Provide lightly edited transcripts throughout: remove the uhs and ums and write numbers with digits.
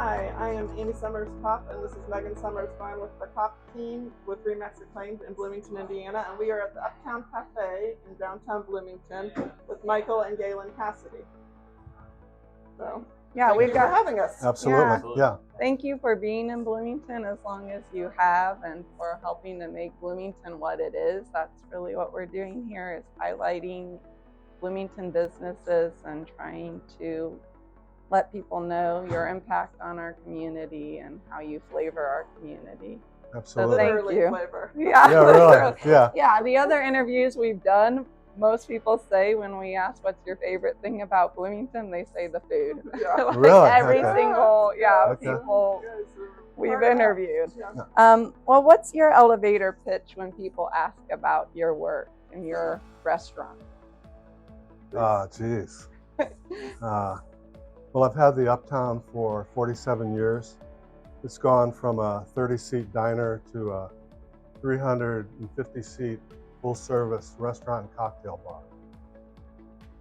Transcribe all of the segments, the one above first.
Hi, I am Amy Summers Kopp, and this is Megan Summers Fine with the Kopp Team with Remax Acclaimed in Bloomington, Indiana, and we are at the Uptown Cafe in downtown Bloomington with Michael and Galen Cassidy. So, yeah, thank you for having us. Absolutely, yeah. Thank you for being in Bloomington as long as you have, and for helping to make Bloomington what it is. That's really what we're doing here, is highlighting Bloomington businesses and trying to let people know your impact on our community and how you flavor our community. Absolutely. So thank you. Flavor. Yeah, Yeah, really. Yeah. Yeah, the other interviews we've done, most people say when we ask what's your favorite thing about Bloomington, they say the food. Yeah. Like Really? every Okay. single Okay. people You guys are we've hard to have. interviewed. Yeah. Well, what's your elevator pitch when people ask about your work and your restaurant? Geez. Well, I've had the Uptown for 47 years. It's gone from a 30-seat diner to a 350-seat full-service restaurant and cocktail bar.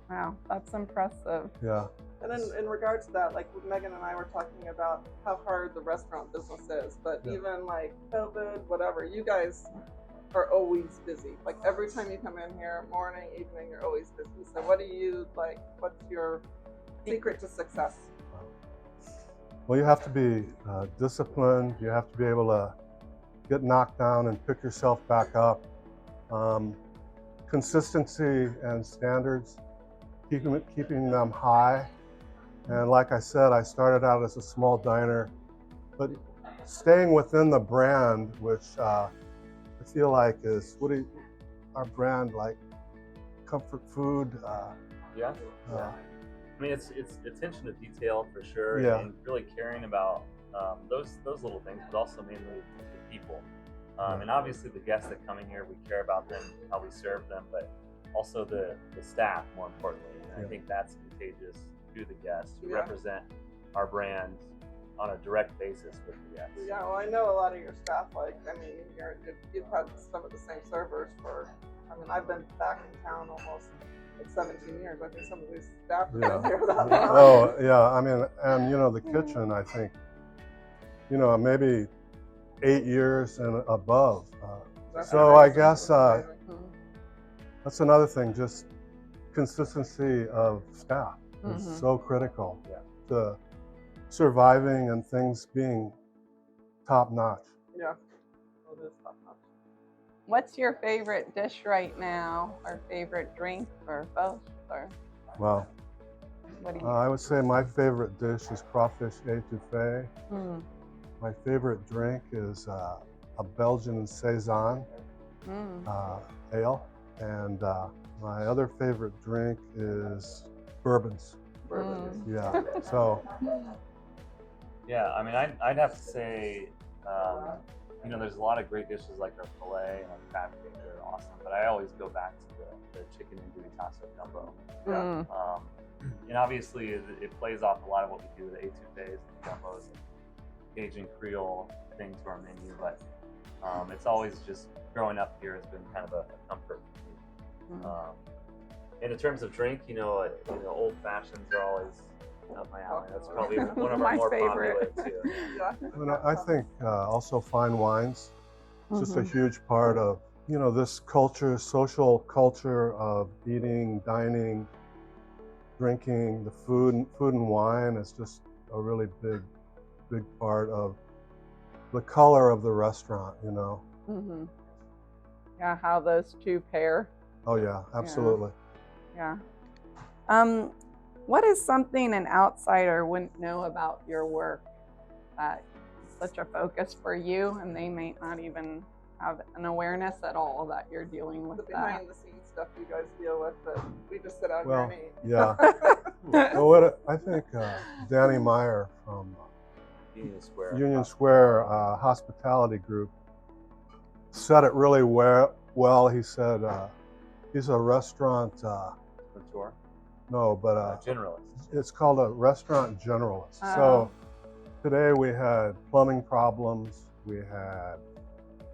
Wow, that's impressive. Yeah. And then in regards to that, like Megan and I were talking about how hard the restaurant business is, but Yeah. even like COVID, whatever, you guys are always busy. Like every time you come in here, morning, evening, you're always busy. So what do you like, what's your secret to success? Well, you have to be disciplined. You have to be able to get knocked down and pick yourself back up. Consistency and standards, keeping them high. And like I said, I started out as a small diner, but staying within the brand, which I feel like is our brand, like comfort food. Yeah. I mean, it's attention to detail for sure, Yeah. and really caring about those little things, but also mainly the people. And obviously the guests that come in here, we care about them, how we serve them, but also the staff, more importantly. And I think that's contagious to the guests who represent our brand on a direct basis with the guests. Yeah, well, I know a lot of your staff, like, I mean, you've had some of the same servers for, I mean, I've been back in town almost like 17 years. I think some of these staff have been here that long. Oh, yeah, I mean, and you know, the kitchen, I think, you know, maybe 8 years and above. So I guess that's another thing, just consistency of staff is so critical to surviving and things being top notch. Yeah, it is top notch. What's your favorite dish right now, or favorite drink, or both? Or Well, what do you? I would say my favorite dish is crawfish étouffée. My favorite drink is a Belgian Saison ale. And my other favorite drink is bourbons. Yeah, so. Yeah, I mean, I'd have to say, you know, there's a lot of great dishes like our filet and our crab cake that are awesome, but I always go back to the chicken and gumitasso gumbo. And obviously it plays off a lot of what we do with the étouffées and gumbos and Cajun Creole things to our menu, but it's always just growing up here has been kind of a comfort for me. And in terms of drink, you know, old fashions are always up my alley. That's probably one of our My more favorite. popular too. I mean, I think also fine wines, just a huge part of, you know, this culture, social culture of eating, dining, drinking. The food and wine is just a really big part of the color of the restaurant, you know. Yeah, how those two pair. Oh yeah, absolutely. Yeah. What is something an outsider wouldn't know about your work that is such a focus for you, and they may not even have an awareness at all that you're dealing with The that? behind the scenes stuff you guys deal with that we just sit out Well, here and eat. yeah. Well, I think Danny Meyer from Union Square Hospitality Group said it really well. He said he's a restaurant. Tour? No, but generalist. It's called a restaurant generalist. So today we had plumbing problems, we had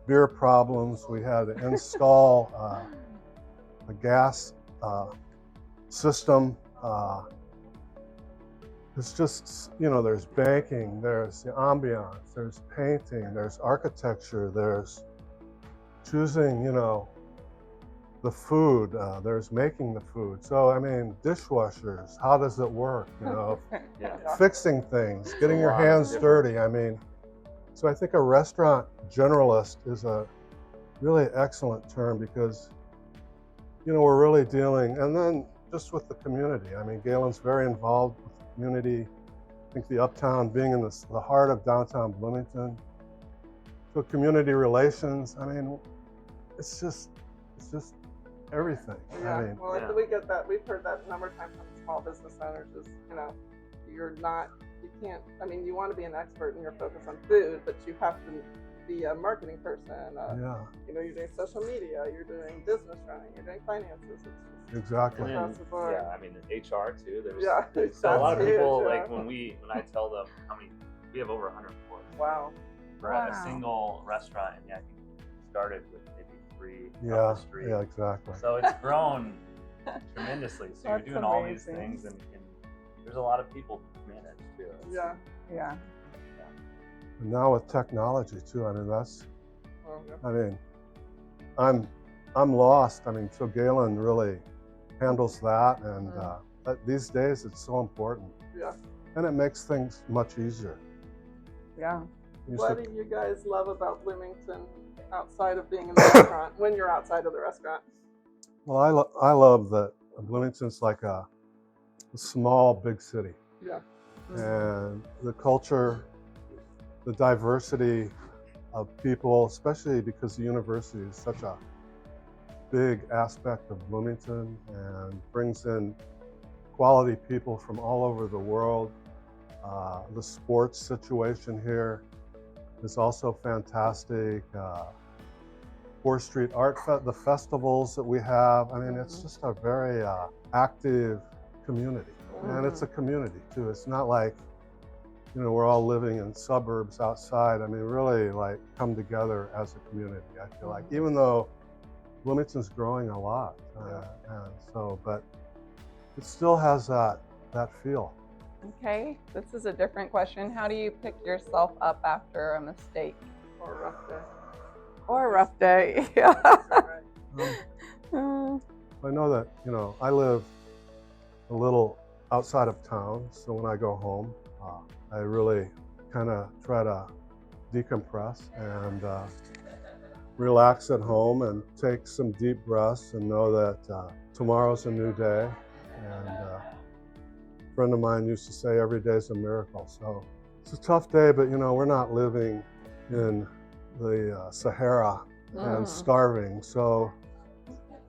beer problems, we had to install a gas system it's just, you know, there's banking, there's the ambiance, there's painting, there's architecture, there's choosing, you know, the food, there's making the food. So, I mean, dishwashers, how does it work, you know, Yeah. fixing things, getting a your lot of hands different- dirty. I mean, so I think a restaurant generalist is a really excellent term because, you know, we're really dealing, and then just with the community. I mean, Galen's very involved with the community. I think the Uptown being in the heart of downtown Bloomington. So community relations, I mean, it's just everything. Yeah, I mean, well, Yeah. we get that. We've heard that a number of times from small business owners. Is, you know, you can't. I mean, you want to be an expert in your focus on food, but you have to be a marketing person. yeah, You know, you're doing social media, you're doing business running, you're doing finances. It's just exactly. And across then, the board. yeah, I mean, HR too. There's, Yeah, so a lot of that's people, huge, like yeah. when I tell them how many, we have over 100 employees. Wow. We're at a Wow. single restaurant, and yeah, I think we started with maybe 3 Yeah, up the street. yeah, exactly. So it's grown tremendously. So That's you're doing all these amazing. things, and there's a lot of people to manage too. Yeah. Yeah. And now with technology too. I mean, that's. Well, yeah. I mean, I'm lost. I mean, so Galen really handles that, and these days it's so important, Yeah. and it makes things much easier. Yeah. You What should- do you guys love about Bloomington outside of being in the restaurant? When you're outside of the restaurant. well, I love that Bloomington's like a small big city, Yeah. and the culture, the diversity of people, especially because the university is such a big aspect of Bloomington and brings in quality people from all over the world. The sports situation here is also fantastic. 4th Street the festivals that we have. I mean, it's just a very active community. And it's a community too. It's not like, you know, we're all living in suburbs outside. I mean, really like come together as a community, I feel like, even though Bloomington's growing a lot. And so, but it still has that feel. Okay. This is a different question. How do you pick yourself up after a mistake Or a rough day. or a rough day? Yeah. Right. I know that, you know, I live a little outside of town, so when I go home, I really kind of try to decompress and relax at home and take some deep breaths and know that tomorrow's a new day. And a friend of mine used to say every day's a miracle. So it's a tough day, but you know, we're not living in the Sahara and starving. So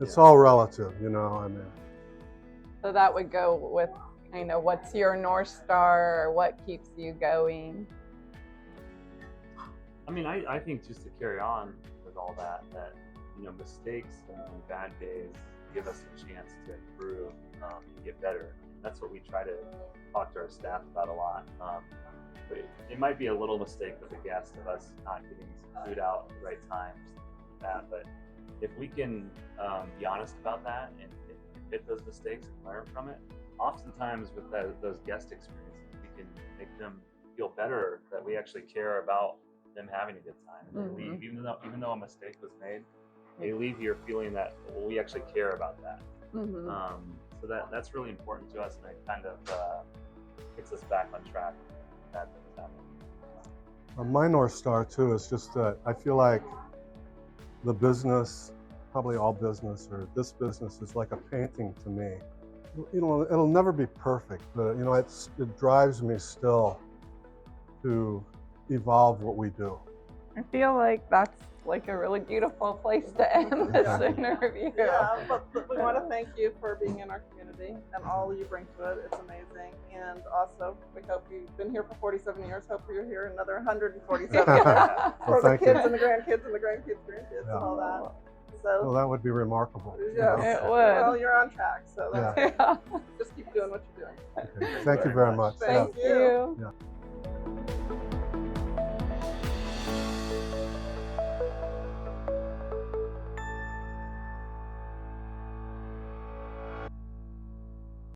it's all relative, you know, I mean. So that would go with kind of what's your North Star or what keeps you going? I mean, I think just to carry on with all that, you know, mistakes and bad days give us a chance to improve and get better. That's what we try to talk to our staff about a lot. But it might be a little mistake with the guest of us not getting some food out at the right time, something like that. But if we can be honest about that and admit those mistakes and learn from it, oftentimes with those guest experiences, we can make them feel better that we actually care about them having a good time. And they leave, even though a mistake was made, they leave here feeling that, well, we actually care about that. So that's really important to us, and it kind of gets us back on track. That things happen. My North Star too is just that I feel like the business, probably all business or this business, is like a painting to me. You know, it'll never be perfect, but you know, it drives me still to evolve what we do. I feel like that's like a really beautiful place to end this interview. Yeah, but we want to thank you for being in our community and all you bring to it. It's amazing. And also, we hope you've been here for 47 years. Hope you're here another 147 years. Well, For the thank kids you. and the grandkids and the grandkids' grandkids and all that. So, Well, that would be remarkable. you yeah. know? It would. Well, you're on track. So that's Yeah. just keep doing what you're doing. Okay. Thank you very much. Thank Yeah. you. you.